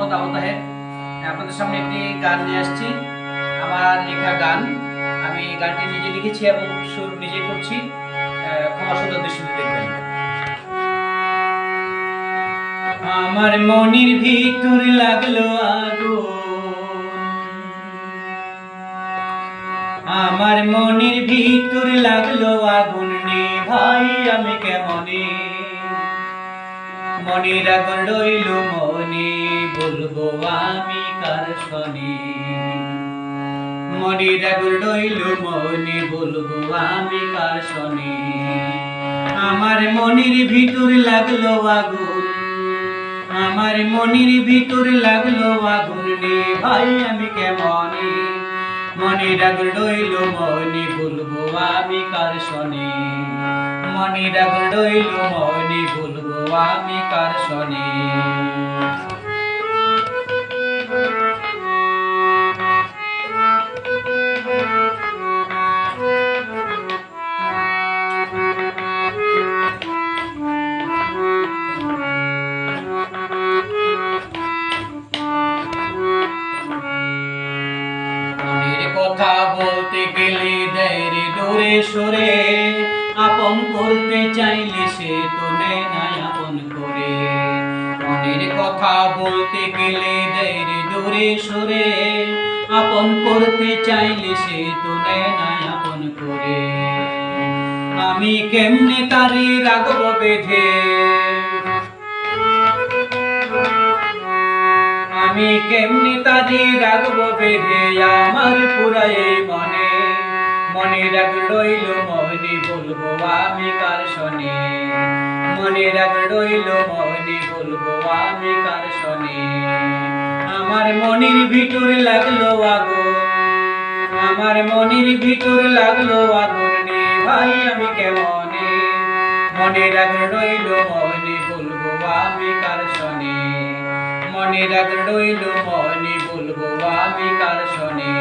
মোহাম্মদ আবু তাহের। আপনাদের সামনে একটি গান নিয়ে আসছি, আমার লেখা গান। আমি গানটি নিজে লিখেছি এবং সুর নিজে করছি। ক্ষমা সুন্দর দৃষ্টিতে দেখবেন। আমার মনের ভিতর লাগলো আগুন, আমার মনের ভিতর লাগলো আগুন নে ভাই, আমি কেমনে মনের আগুন রইল মনে, বলবো আমি কার শনে। মনের আগুন রইল মনে, বলবো আমি কার শনে। আমার মনের ভিতর লাগলো আগুন, আমার মনের ভিতর লাগলো আগুন রে ভাই, আমি কেমনে মনের আগুন রইল মনে, বলবো আমি কার শনে। মনের আগুন রইল মনে, বলবো আমি কার শনে। কথা বলতে গেলে দেয় রে দূরে সরে, আপন করতে চাইলে সে তো নেয় না আপন করে। মনের কথা বলতে গেলে দেয় রে দূরে সরে, আপন করতে চাইলে সে তো নেয় না আপন করে। আমি কেমনে তারে রাখব বেঁধে, আমি কেমনি তারে রাখবো বেঁধে, আমার পুরাই মনে। মনের আগুন রইল মনে, বলবো আমি কার শনে। মনের আগুন রইল মনে, বলবো আমি কার শনে। আমার মনের ভিতর লাগলো আগুন, আমার মনের ভিতর লাগলো আগুন রে ভাই, আমি কেমনে মনের আগুন রইল মনে, বলবো আমি কার শনে। মনের আগুন রইল মনে, বলবো আমি কার শনে।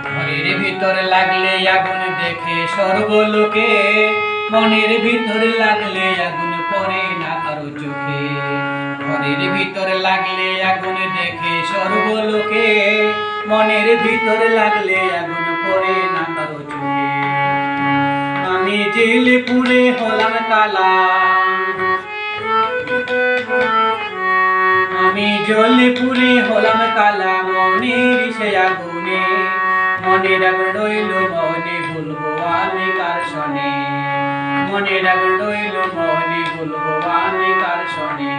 ঘরের ভিতর লাগলে আগুন দেখে সর্বলোকে, মনের ভিতর লাগলে আগুন পড়ে না কারো চোখে। ঘরের ভিতর লাগলে আগুন দেখে সর্বলোকে, মনের ভিতর লাগলে আগুন পড়ে না কারো চোখে। আমি জেলে পুড়ে হলাম কালা, আমি জলে পুড়ে হলাম কালা, মনের সে আগুনে। মনের আগুন রইল মনে, বলবো আমি কার শনে। মনের আগুন রইল মনে, বলবো আমি কার শনে।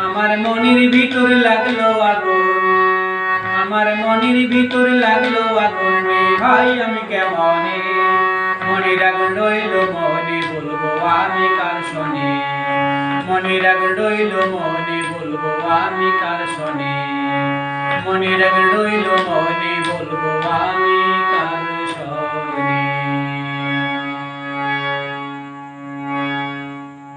আমার মনের ভিতর লাগলো আগুন, আমার মনের ভিতর লাগলো আগুন রে ভাই, আমি কেমনে মনের আগুন রইল মনে, বলবো আমি কার শনে। মনের আগুন রইল মনে, বলবো আমি কার শনে। মনের আগুন রইল মনে, বলবো আমি কার